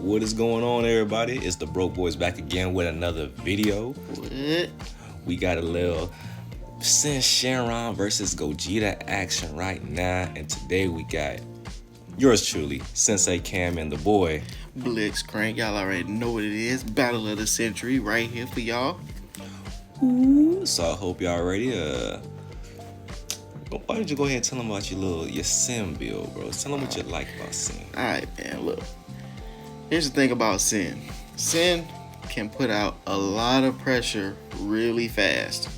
What is going on, everybody? It's the Broke Boys back again with another video. What? We got a little Syn Shenron versus Gogeta action right now, and today we got yours truly, Sensei Cam and the boy Blitzcrank. Y'all already know what it is. Battle of the Century right here for y'all. Ooh. So I hope y'all ready. Why don't you go ahead and tell them about your Syn build, bro? Tell them what you like about Syn. Alright, man, look. Here's the thing about Syn. Syn can put out a lot of pressure really fast.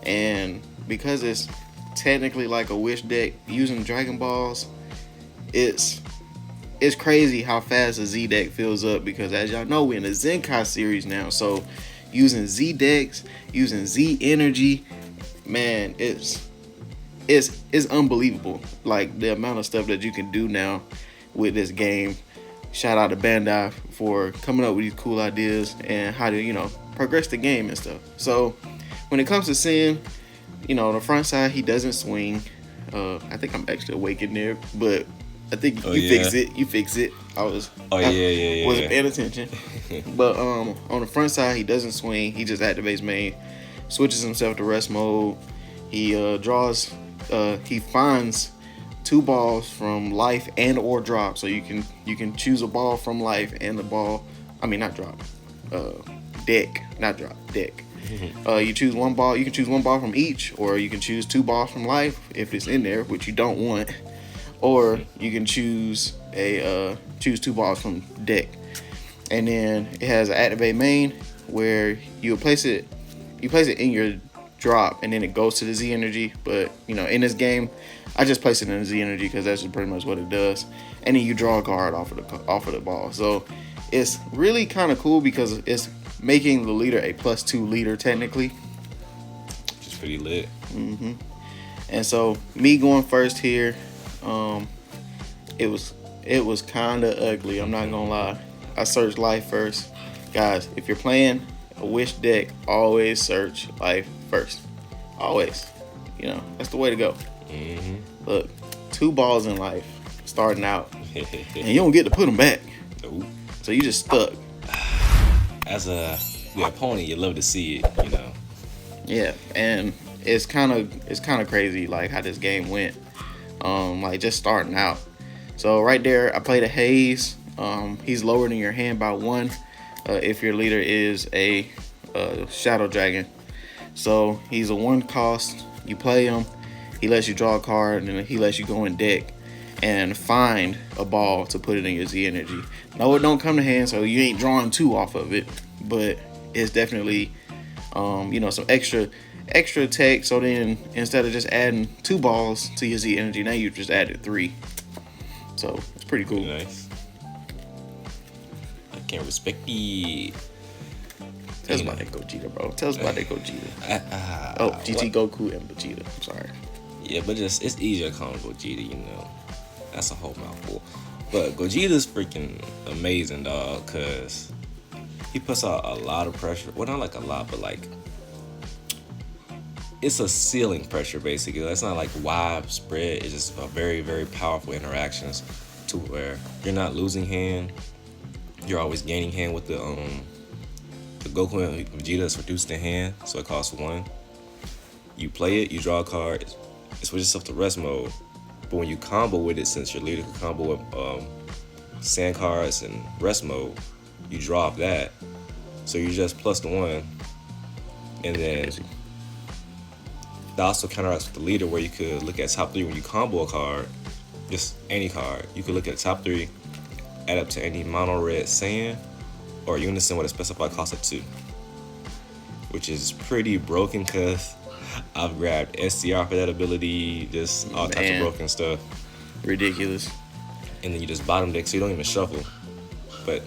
And because it's technically like a wish deck using Dragon Balls, it's crazy how fast a Z deck fills up, because as y'all know, we're in the Zenkai series now. So using Z decks, using Z energy, man, it's unbelievable. Like the amount of stuff that you can do now with this game. Shout out to Bandai for coming up with these cool ideas and how to, progress the game and stuff. So when it comes to Syn, on the front side, he doesn't swing. I think I'm actually awake in there, but I think you fix it. You fix it. I wasn't paying attention. But on the front side, he doesn't swing. He just activates main, switches himself to rest mode. He he finds 2 balls from life and or drop. So you can choose a ball from life and the ball. I mean, not drop. Deck, not drop. Deck. You choose one ball. You can choose one ball from each, or you can choose 2 balls from life if it's in there, which you don't want. Or you can choose 2 balls from deck. And then it has an activate main where you place it in your drop, and then it goes to the Z energy. But in this game, I just place it in the Z energy because that's just pretty much what it does. And then you draw a card off of the ball. So it's really kind of cool because it's making the leader a +2 leader technically, which is pretty lit. And so me going first here, it was kind of ugly. I'm not gonna lie. I searched life first, guys. If you're playing a wish deck, always search life first. Always, that's the way to go. Look, 2 balls in life starting out, and you don't get to put them back. Nope. So you just stuck. As the opponent, you love to see it, Yeah, and it's kind of crazy like how this game went. Like just starting out. So right there, I played a Haze. He's lower than your hand by 1 if your leader is a Shadow Dragon. So he's a 1 cost. You play him. He lets you draw a card, and then he lets you go in deck and find a ball to put it in your Z energy. No, it don't come to hand, so you ain't drawing 2 off of it, but it's definitely some extra tech. So then instead of just adding 2 balls to your Z energy, now you just added 3. So it's pretty cool. Nice. I can't respect it. Tell us about that Gogeta, bro. Tell us about that Gogeta. GT Goku and Vegeta. I'm sorry. Yeah, but it's easier to call him Gogeta, That's a whole mouthful. But Gogeta's freaking amazing, dog, because he puts out a lot of pressure. Well, not like a lot, but like it's a ceiling pressure, basically. It's not like widespread. It's just a very, very powerful interactions to where you're not losing hand. You're always gaining hand with the Goku and Vegeta is reduced in hand, so it costs 1. You play it, you draw a card, it switches itself to rest mode. But when you combo with it, since your leader can combo with sand cards and rest mode, you drop that. So you just +1. And then that also counteracts with the leader, where you could look at top 3 when you combo a card, just any card. You could look at top 3, add up to any mono red sand or unison with a specified cost of 2, which is pretty broken because I've grabbed SCR for that ability, just all types of broken stuff. Ridiculous. And then you just bottom deck, so you don't even shuffle. But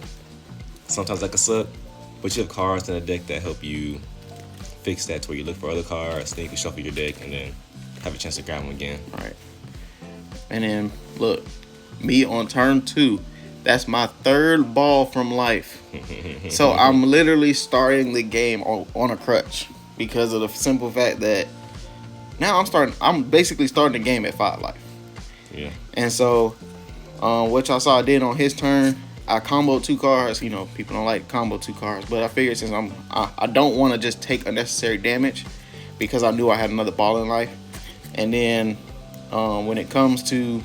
sometimes that can suck. But you have cards in the deck that help you fix that, to where you look for other cards, then you can shuffle your deck and then have a chance to grab them again. All right. And then look, me on turn 2. That's my 3rd ball from life. So I'm literally starting the game on a crutch because of the simple fact that now I'm basically starting the game at 5 life. Yeah. And so what y'all saw I did on his turn, I comboed 2 cards. You know, people don't like combo 2 cards, but I figured since I don't want to just take unnecessary damage because I knew I had another ball in life. And then when it comes to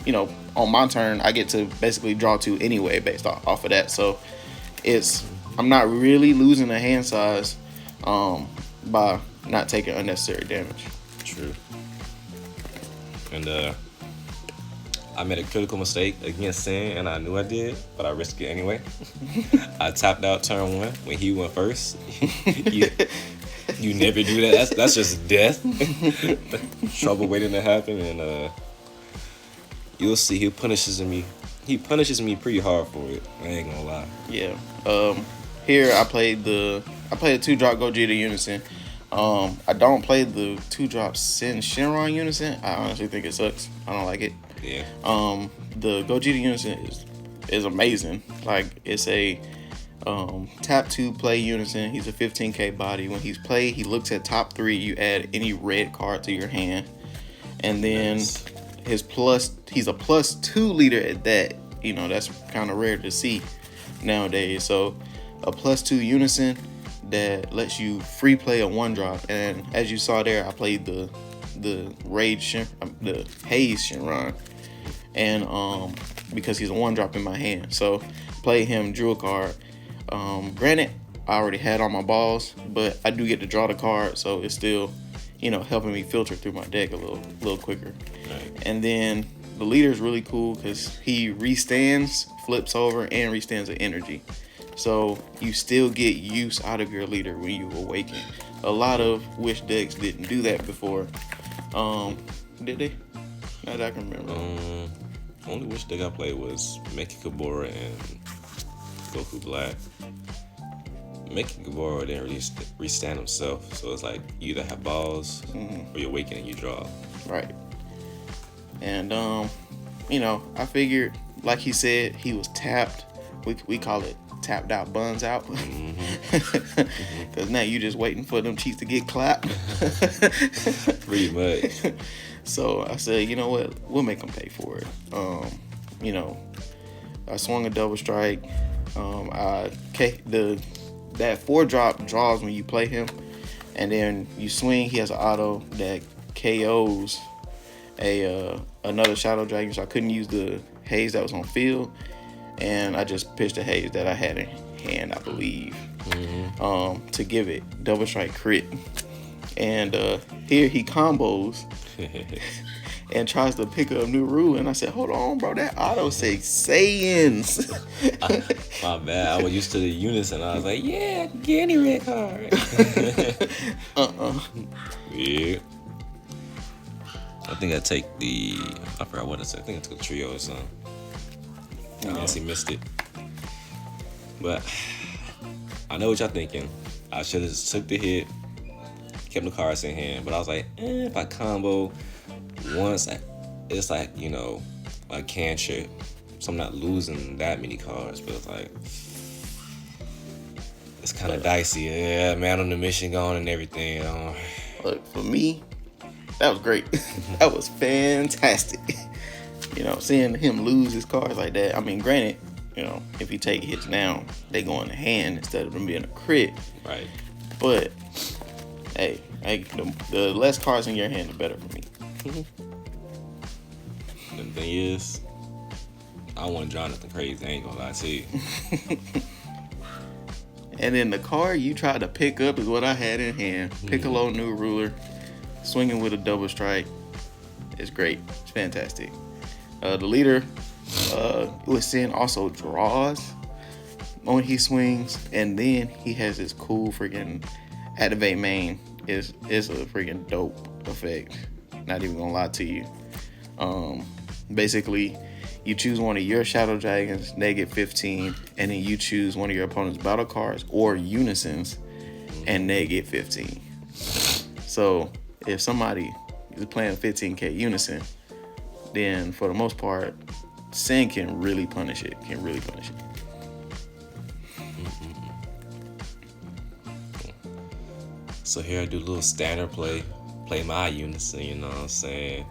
you know, on my turn, I get to basically draw 2 anyway based off of that. So I'm not really losing a hand size by not taking unnecessary damage. True. And I made a critical mistake against Syn, and I knew I did, but I risked it anyway. I tapped out turn 1 when he went first. You never do that. That's just death. Trouble waiting to happen, and you'll see he punishes me. He punishes me pretty hard for it. I ain't gonna lie. Yeah. Here I played the 2-drop Gogeta Unison. I don't play the 2-drop Syn Shenron Unison. I honestly think it sucks. I don't like it. Yeah. The Gogeta Unison is amazing. Like, it's a tap 2 play Unison. He's a 15k body. When he's played, he looks at top 3. You add any red card to your hand, and then he's a +2 leader at that. You know, that's kind of rare to see nowadays. So a +2 Unison that lets you free play a 1-drop. And as you saw there, I played the Haze Shenron, and because he's a 1-drop in my hand, so play him, drew a card. Granted, I already had all my balls, but I do get to draw the card, so it's still, you know, helping me filter through my deck a little quicker. Right. And then the leader is really cool because he restands, flips over, and restands the energy. So you still get use out of your leader when you awaken. A lot of Wish decks didn't do that before. Did they? Not that I can remember. Only Wish deck I played was Mecha Kabura and Goku Black. Mecha Kabura didn't really restand himself, so it's like you either have balls or you awaken and you draw. Right. And you know, I figured, like he said, he was tapped. We call it tapped out, buns out. Because now you just waiting for them cheeks to get clapped. Pretty much. So I said, you know what, we'll make them pay for it. You know, I swung a double strike. That 4-drop draws when you play him, and then you swing. He has an auto that KOs another Shadow Dragon, so I couldn't use the Haze that was on field, and I just pitched a Haze that I had in hand, I believe, to give it double strike crit. And here he combos and tries to pick up new rule, and I said, hold on, bro, that auto says Saiyans. My bad, I was used to the Unison. I was like, yeah, get any red card. Yeah. I think I forgot what I said. I think I took a trio or something. I guess he missed it. But I know what y'all thinking. I should have took the hit, kept the cards in hand. But I was like, if I combo once, it's like, you know, a cantrip. So I'm not losing that many cards. But it's like, it's kind of dicey. Yeah, man on the mission gone and everything. Look, for me, that was great. That was fantastic. You know, seeing him lose his cards like that. I mean, granted, you know, if you take hits now, they go in the hand instead of them being a crit. Right. But hey, the less cards in your hand, the better for me. The thing is, I want to draw nothing crazy. I ain't gonna lie to you. And then the card you tried to pick up is what I had in hand. Piccolo New Ruler, swinging with a double strike. It's great. It's fantastic. The leader with Syn also draws when he swings, and then he has this cool freaking activate main. It's a freaking dope effect. Not even gonna lie to you. Basically, you choose one of your Shadow Dragons, -15, and then you choose one of your opponent's battle cards or Unisons and -15. So if somebody is playing 15k Unison, then for the most part, Syn can really punish it. So here I do a little standard play my Unison, you know what I'm saying?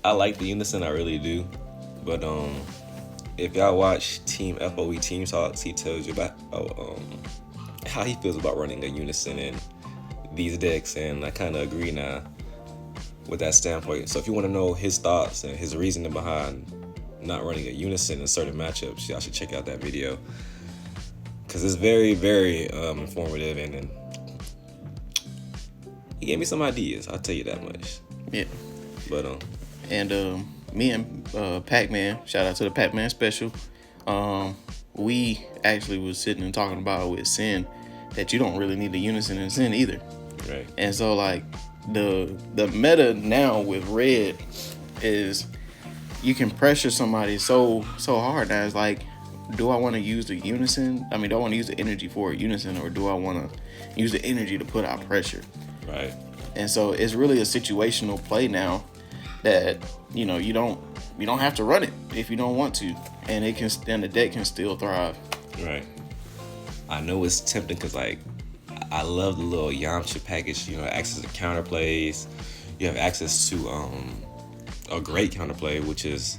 I like the unison, I really do. But if y'all watch Team FOE Team Talks, he tells you about how he feels about running a unison in these decks, and I kind of agree now with that standpoint. So if you want to know his thoughts and his reasoning behind not running a unison in certain matchups, y'all should check out that video, because it's very, very informative, and he gave me some ideas, I'll tell you that much. Yeah. But and me and Pac-Man, shout out to the Pac-Man special, we actually was sitting and talking about with Syn that you don't really need the unison in Syn either. Right. And so like the meta now with red is you can pressure somebody so hard now. It's like, do I want to use the unison? I mean, do I want to use the energy for a unison, or do I want to use the energy to put out pressure? Right. And so it's really a situational play now that, you know, you don't have to run it if you don't want to, and the deck can still thrive. Right. I know it's tempting because, like, I love the little Yamcha package. You know, access to counterplays. You have access to a great counterplay, which is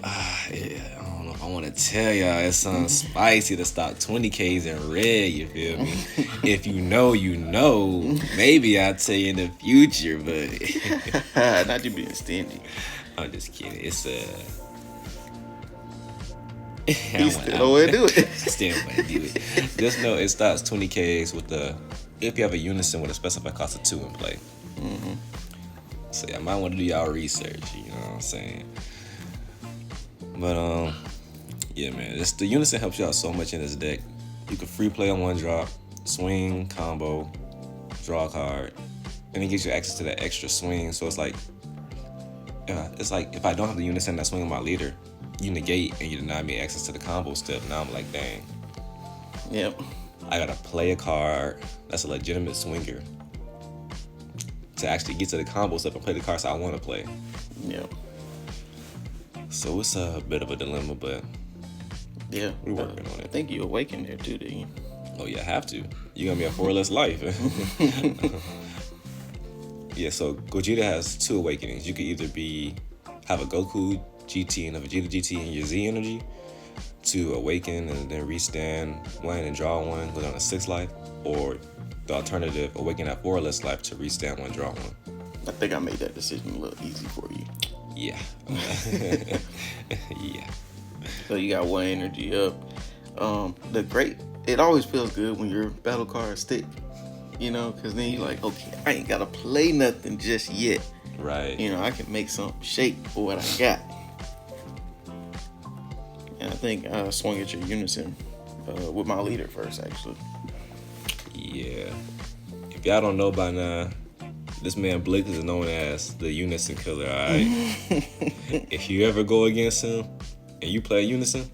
I don't know if I want to tell y'all. It sounds spicy to stock 20Ks in red. You feel me? If you know, you know. Maybe I'll tell you in the future, but not you being stingy. I'm just kidding. It's He still want to do it. Still want to do it. Just know it starts 20Ks with if you have a unison with a specified cost of 2 in play. Mm-hmm. So I might want to do y'all research. You know what I'm saying? But yeah, man. The unison helps you out so much in this deck. You can free play on 1 drop, swing, combo, draw a card, and it gives you access to that extra swing. So it's like if I don't have the unison that swing on my leader, you negate and you deny me access to the combo step. Now I'm like, dang. Yep. I gotta play a card that's a legitimate swinger to actually get to the combo step and play the cards I want to play. Yep. So it's a bit of a dilemma, but yeah, we're working on it. I think you awakened there too, didn't you? Oh yeah, I have to. You're gonna be a 4 less life. Yeah, so Gogeta has 2 awakenings. You could either have a Goku GT and a Vegeta GT in your Z energy to awaken and then restand 1 and draw 1, go down to 6 life, or the alternative, awaken at 4 less life to restand 1, draw 1. I think I made that decision a little easy for you. Yeah. Yeah. So you got 1 energy up. It always feels good when your battle cards stick, you know, because then you're like, okay, I ain't gotta play nothing just yet. Right. You know, I can make something shake for what I got. And I think I swung at your unison with my leader first, actually. Yeah. If y'all don't know by now, this man Blake is known as the unison killer, alright? If you ever go against him and you play unison,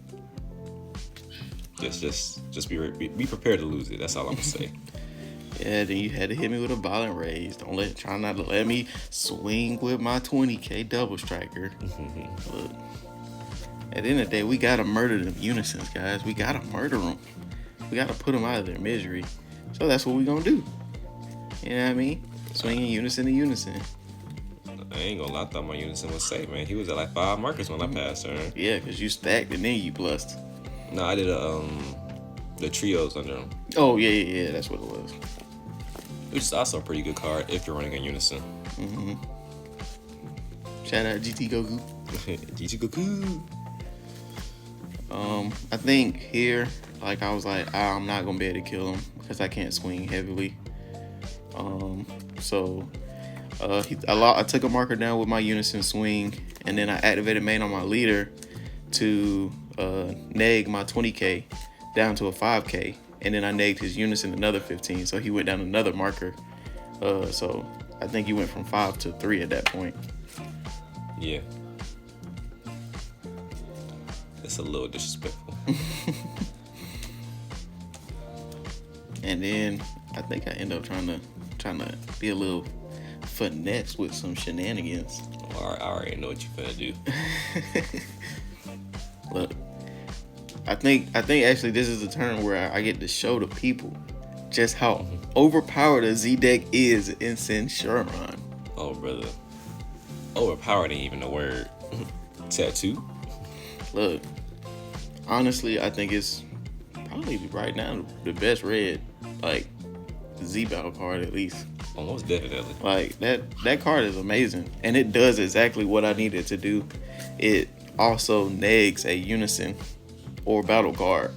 just be prepared to lose it. That's all I'm gonna say. Yeah, then you had to hit me with a violent raise. Try not to let me swing with my 20K double striker. Look, at the end of the day, we gotta murder them unisons, guys. We gotta murder them. We gotta put them out of their misery. So that's what we gonna do. You know what I mean? Swinging unison to unison. I ain't gonna lie, I thought my unison was safe, man. He was at like 5 markers when I passed her. Yeah, because you stacked and then you plussed. No, I did the trios under him. Oh, yeah, that's what it was. Which is also a pretty good card if you're running a unison. Mm-hmm. Shout out GT Goku. GT Goku. I think here, like, I was like, I'm not gonna be able to kill him because I can't swing heavily. I took a marker down with my unison swing, and then I activated main on my leader to neg my 20K down to a 5K, and then I negged his unison another 15, so he went down another marker. So I think he went from 5 to 3 at that point. Yeah. It's a little disrespectful. And then I think I end up trying to be a little finesse with some shenanigans. Oh, I already know what you finna do. Look, I think actually this is the turn where I get to show the people just how overpowered a Z deck is in Syn Shenron. Oh, brother. Overpowered ain't even a word. Tattoo? Look, honestly, I think it's probably right now the best red, like, Z battle card at least. Almost definitely. Like, that card is amazing. And it does exactly what I needed to do. It also negs a unison or battle card.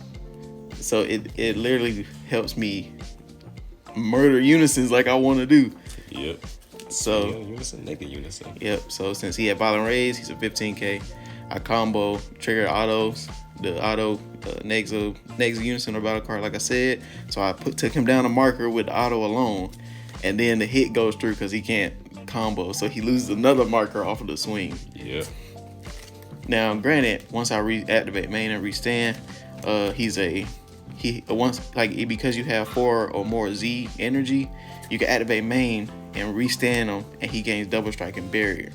So it literally helps me murder unisons like I want to do. Yep. So unison, nigga unison. Yep. So since he had violent raise, he's a 15k. I combo trigger autos. The auto negs a unison or battle card, like I said. So I took him down a marker with the auto alone, and then the hit goes through because he can't combo, so he loses another marker off of the swing. Yep. Now, granted, once I reactivate main and restand, because you have 4 or more Z energy, you can activate main and restand him, and he gains double strike and barrier.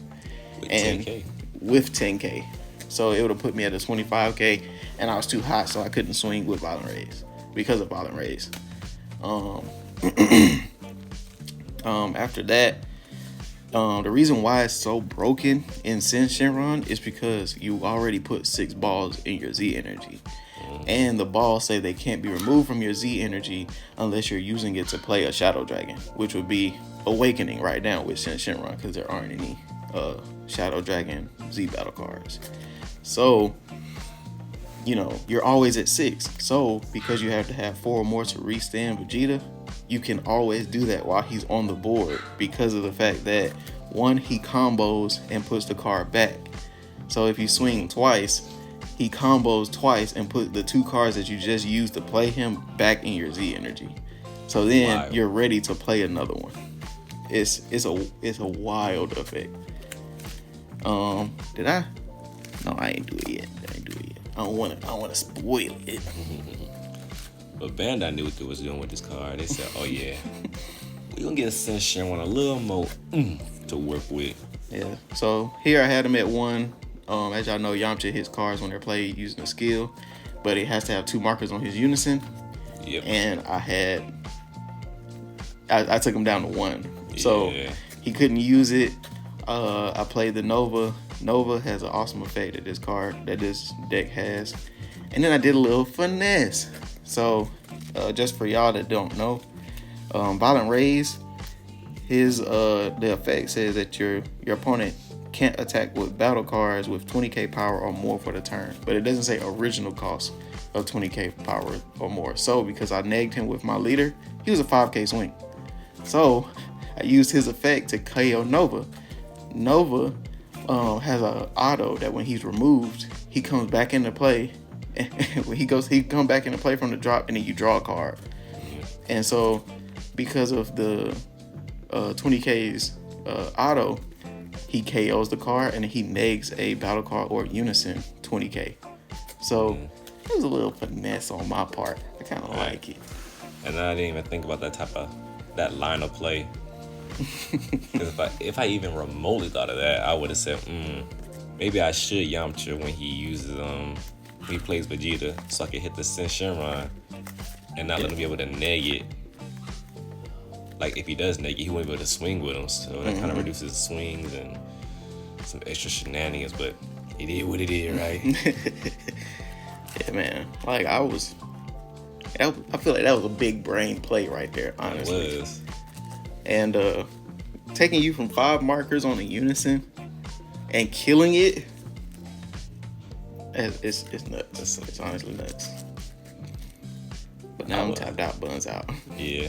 With and 10K. With 10k, so it would have put me at a 25k, and I was too hot, so I couldn't swing with violent raise because of violent raise. After that, the reason why it's so broken in Syn Shenron is because you already put 6 balls in your Z energy. And the balls say they can't be removed from your Z energy unless you're using it to play a Shadow Dragon, which would be Awakening right now with Syn Shenron, because there aren't any Shadow Dragon Z battle cards. So, you're always at 6. So, because you have to have 4 or more to restand Vegeta, you can always do that while he's on the board, because of the fact that, 1, he combos and puts the card back. So if you swing twice, he combos twice and put the 2 cards that you just used to play him back in your Z energy. So then you're ready to play another one. It's a wild effect. Did I? No, I ain't do it yet. I don't wanna spoil it. But Bandai knew what they was doing with this card. They said, "Oh yeah, we gonna get a Syn Shenron a little more to work with." Yeah. So here I had him at 1. As y'all know, Yamcha hits cards when they're played using a skill, but it has to have 2 markers on his unison. Yep. And I took him down to 1, so he couldn't use it. I played the Nova. Nova has an awesome effect that this deck has, and then I did a little finesse. So, just for y'all that don't know, Violent Raise, the effect says that your opponent can't attack with battle cards with 20k power or more for the turn, but it doesn't say original cost of 20k power or more. So, because I negged him with my leader, he was a 5k swing. So, I used his effect to KO Nova. Nova has an auto that when he's removed, he comes back into play. When he comes back into play from the drop, and then you draw a card. And so, because of the 20k's auto, he KOs the card, and he negs a battle card or unison 20k. So it was a little finesse on my part. I kind of like it. And I didn't even think about that line of play. Because if I even remotely thought of that, I would have said, maybe I should Yamcha when he uses he plays Vegeta, so I can hit the Syn Shenron and not let him be able to neg it. Like, if he does neg it, he won't be able to swing with him, so that kind of reduces swings and some extra shenanigans, but it is what it is, right? Yeah, man. Like, I feel like that was a big brain play right there, honestly. It was. And taking you from 5 markers on a unison and killing it, it's nuts. It's honestly nuts. But now I'm tapped out, buns out. Yeah.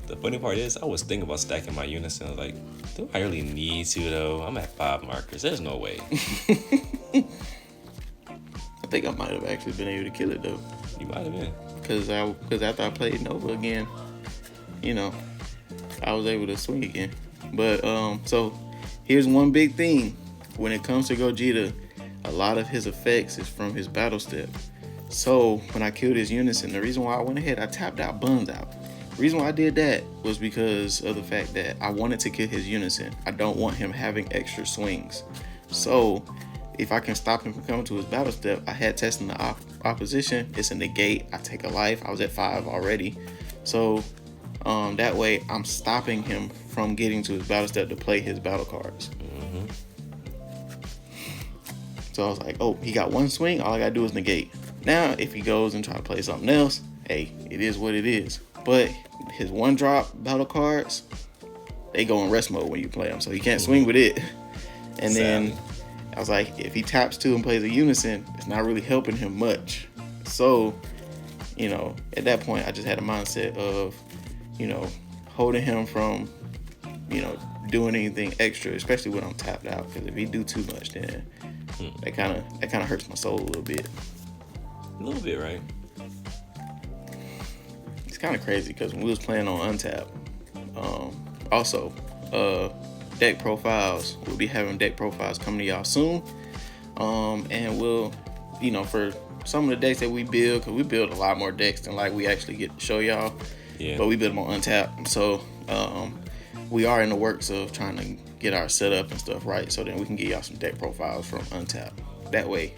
The funny part is, I was thinking about stacking my unison. I was like, do I really need to, though? I'm at 5 markers. There's no way. I think I might have actually been able to kill it, though. You might have been. Because after I played Nova again, I was able to swing again. But, so, here's one big thing. When it comes to Gogeta, a lot of his effects is from his battle step. So, when I killed his unison, the reason why I went ahead, I tapped out buns out. The reason why I did that was because of the fact that I wanted to kill his unison. I don't want him having extra swings. So, if I can stop him from coming to his battle step, I had testing the opposition. It's a negate. I take a life. I was at 5 already. So, That way, I'm stopping him from getting to his battle step to play his battle cards. So I was like, oh, he got one swing. All I gotta do is negate. Now, if he goes and try to play something else, hey, it is what it is. But his one drop battle cards, they go in rest mode when you play them, so he can't swing with it. And then I was like, if he taps 2 and plays a unison, it's not really helping him much. So, you know, at that point, I just had a mindset of, you know, holding him from, you know, doing anything extra, especially when I'm tapped out. Because if he do too much, then that kind of hurts my soul a little bit. A little bit, right? It's kind of crazy because when we was playing on Untap, also deck profiles, we'll be having deck profiles coming to y'all soon. And we'll, you know, for some of the decks that we build, because we build a lot more decks than like we actually get to show y'all. Yeah. But we build them on Untap, so we are in the works of trying to get our setup and stuff right, so then we can get y'all some deck profiles from Untap. That way,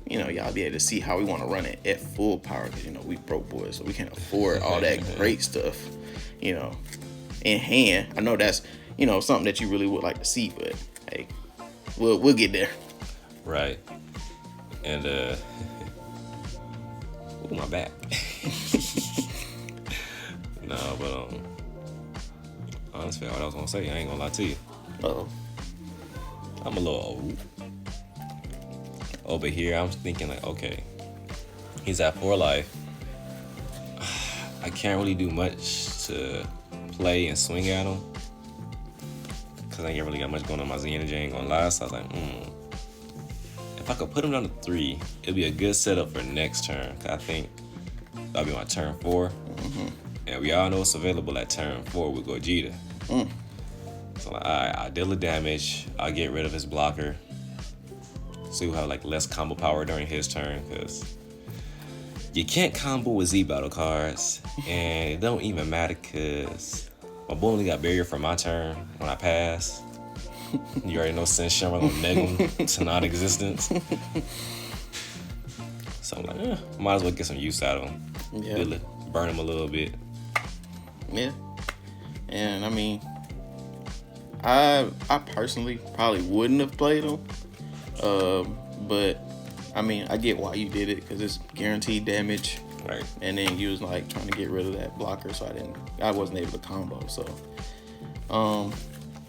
you know, y'all be able to see how we want to run it at full power, because, you know, we broke boys, so we can't afford all that great stuff, you know, in hand. I know that's, you know, something that you really would like to see, but hey, we'll get there. Right. And ooh, my back. No, but honestly, what I was gonna say, I ain't gonna lie to you. Uh-oh. I'm a little old. Over here, I'm thinking like, okay, he's at 4 life. I can't really do much to play and swing at him, because I ain't really got much going on my Z energy, I ain't gonna lie. So I was like, if I could put him down to 3, it'd be a good setup for next turn. Cause I think that'll be my turn 4. And we all know it's available at turn 4 with Gogeta. So like, alright, I'll deal the damage. I'll get rid of his blocker. So he'll have like less combo power during his turn, because you can't combo with Z battle cards. And it don't even matter because my boy only got barrier for my turn when I pass. You already know Syn Shenron gonna neg him to non-existence. So I'm like, might as well get some use out of him. Yeah. Burn him a little bit. Yeah. And I mean, I personally probably wouldn't have played him. But I mean, I get why you did it, because it's guaranteed damage. Right. And then you was like trying to get rid of that blocker, so I wasn't able to combo. So,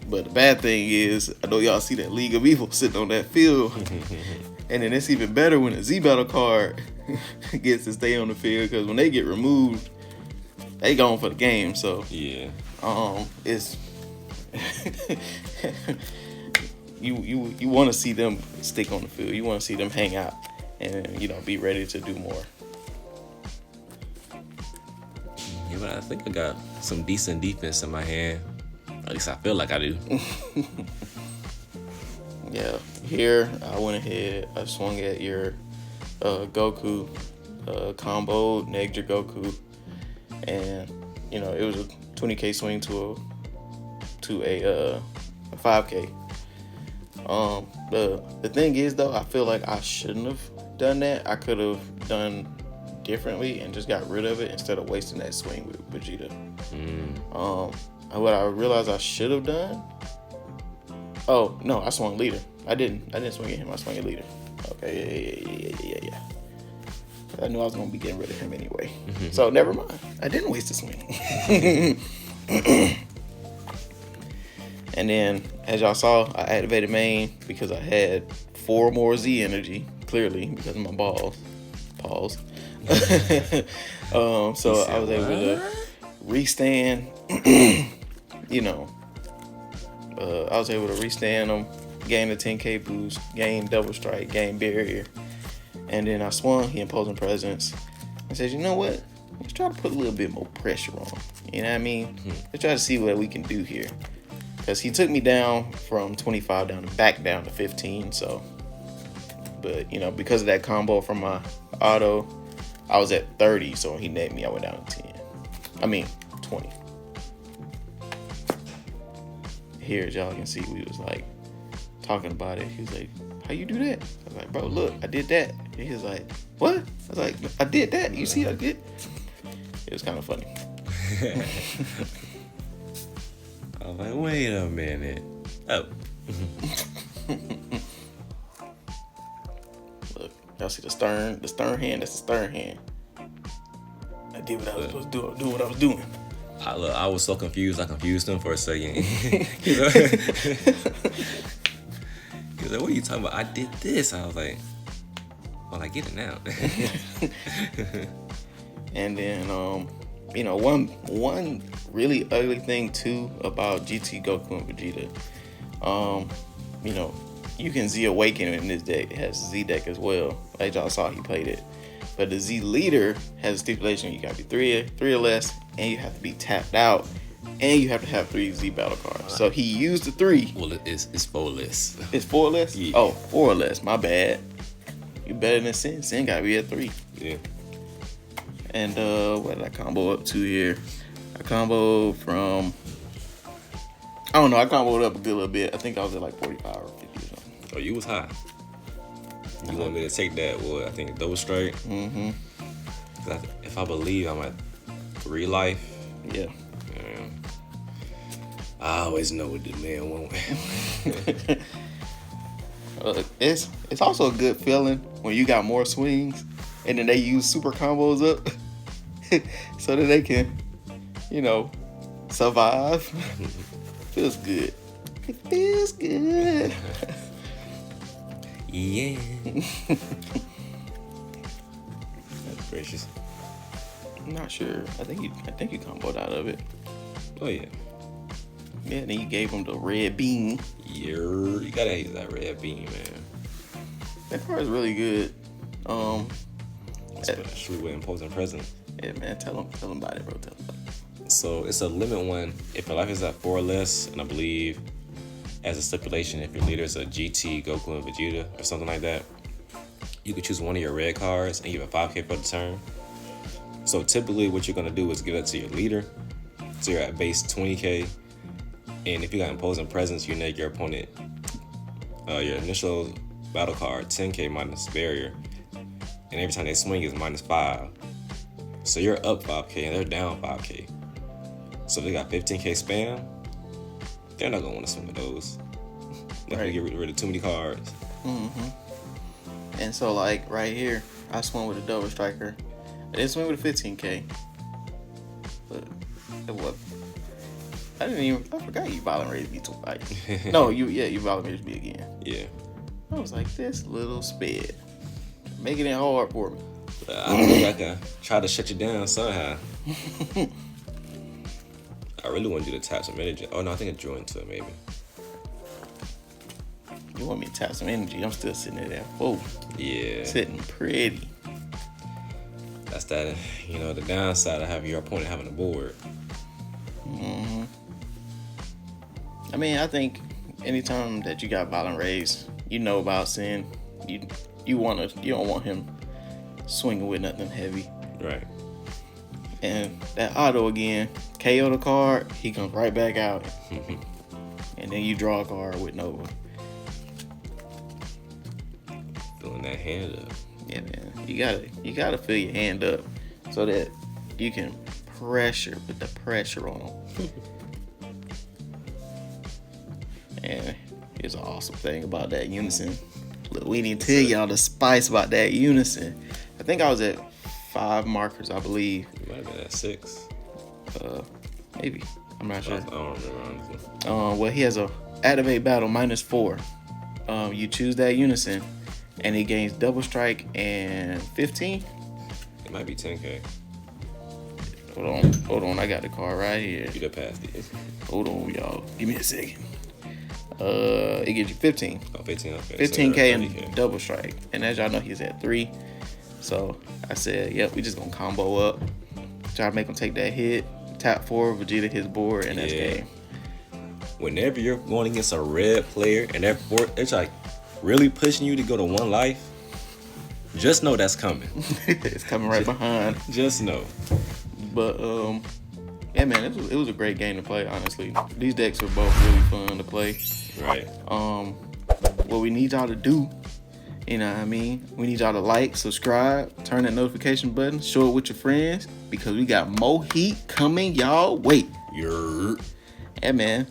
but the bad thing is, I know y'all see that League of Evil sitting on that field. And then it's even better when a Z battle card gets to stay on the field, because when they get removed, they going for the game. So yeah, it's you want to see them stick on the field. You want to see them hang out and, you know, be ready to do more. Yeah, but I think I got some decent defense in my hand. At least I feel like I do. Yeah, here I went ahead, I swung at your Goku combo, negged your Goku, and, you know, it was a 20k swing to a 5k. The thing is, though, I feel like I shouldn't have done that. I could have done differently and just got rid of it instead of wasting that swing with Vegeta. What I realized I should have done. Oh no, I swung leader. I didn't swing at him. I swung at leader. Okay, yeah. I knew I was gonna be getting rid of him anyway. So never mind. I didn't waste the swing. And then, as y'all saw, I activated main because I had 4 more Z energy, clearly, because of my balls. Pause. So I was able to restand, you know, I was able to restand them, gain a 10k boost, gain double strike, gain barrier. And then I swung, he imposing presence. I said, you know what? Let's try to put a little bit more pressure on him. You know what I mean? Let's try to see what we can do here. Because he took me down from 25 back down to 15. So, but, you know, because of that combo from my auto, I was at 30. So when he negged me, I went down to 10. I mean, 20. Here, as y'all can see, we was like talking about it. He was like, how you do that? I was like, bro, look, I did that. And he was like, what? I was like, I did that. You see I did? It was kind of funny. I was like, wait a minute. Oh. Look, y'all see the stern hand? That's the stern hand. I did what I was supposed to do. Do what I was doing. I was so confused. I confused him for a second. He was like, what are you talking about? I did this. I was like, well, I get it now. And then, one really ugly thing too about GT Goku and Vegeta, you can Z Awaken in this deck. It has Z deck as well. Like y'all saw, he played it. But the Z Leader has a stipulation: you gotta be three or less, and you have to be tapped out, and you have to have 3 Z battle cards. So he used the 3. Well, it's 4 less. It's 4 less? Yeah. Oh, 4 less. My bad. You better than Syn. Syn gotta be at 3. Yeah. And what did I combo up to here? I comboed from, I don't know, I comboed up a good little bit. I think I was at like 45 or 50 or something. Oh, you was high. You want me to take that? Well, I think double strike. Mm-hmm. If I believe I'm at 3 life. Yeah. I always know what the man wants. It's also a good feeling when you got more swings and then they use super combos up so that they can, survive. Feels good. It feels good. Yeah. That's gracious. I'm not sure. I think you comboed out of it. Oh yeah. Yeah, and then you gave him the red bean. Yeah, you gotta use that red bean, man. That card is really good. Especially with imposing presence. Yeah, man. Tell him about it, bro. Tell him about it. So it's a limit one. If your life is at 4 or less, and I believe as a stipulation, if your leader is a GT, Goku, and Vegeta, or something like that, you could choose one of your red cards and give it 5K for the turn. So typically what you're gonna do is give that to your leader. So you're at base 20K. And if you got imposing presence, you neg your opponent your initial battle card 10K minus barrier. And every time they swing is -5. So you're up 5K and they're down 5K. So if they got 15K spam, they're not gonna want to swing with those. They're gonna get rid of too many cards. Mm-hmm. And so like right here, I swung with a double striker. I didn't swing with a 15K. But what? I forgot you violent raised me twice. No, you violent raised me again. Yeah. I was like, this little sped. Making it hard for me. I think I can try to shut you down somehow. I really want you to tap some energy. Oh no, I think I drew into it maybe. You want me to tap some energy? I'm still sitting at that 4. Yeah. Sitting pretty. That's that, the downside of having your opponent having a board. Mm-hmm. I mean, I think anytime that you got violent raise, you know about Syn. You don't want him swinging with nothing heavy. Right. And that auto again, KO the card, he comes right back out. And then you draw a card with Nova. Filling that hand up. Yeah, man. You gotta fill your hand up so that you can put the pressure on them. And here's an awesome thing about that unison. Look, we need to tell y'all the spice about that unison. I think I was at 5 markers, I believe. You might have been at 6. Maybe. I'm not sure. I don't remember honestly. Well, he has a activate battle -4. You choose that unison, and he gains double strike and 15. It might be 10K. Hold on. I got the card right here. You done passed it. Hold on, y'all. Give me a second. It gives you 15. Oh, 15. Okay. 15K so and double strike. And as y'all know, he's at 3. So I said, yep, we just gonna combo up. Try to make him take that hit. Tap 4, Vegeta his board, and that's game. Whenever you're going against a red player and it's like really pushing you to go to 1 life, just know that's coming. It's coming right behind. Just know. But yeah, man, it was a great game to play. Honestly, these decks are both really fun to play. Right. What we need y'all to do You know what I mean? We need y'all to like, subscribe, turn that notification button, show it with your friends, because we got more heat coming y'all way. Yeah, man.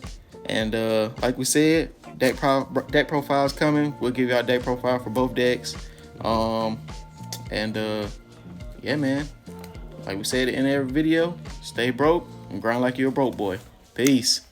And like we said, deck profiles coming. We'll give y'all a deck profile for both decks. Yeah, man. Like we said in every video, stay broke and grind like you're a broke boy. Peace.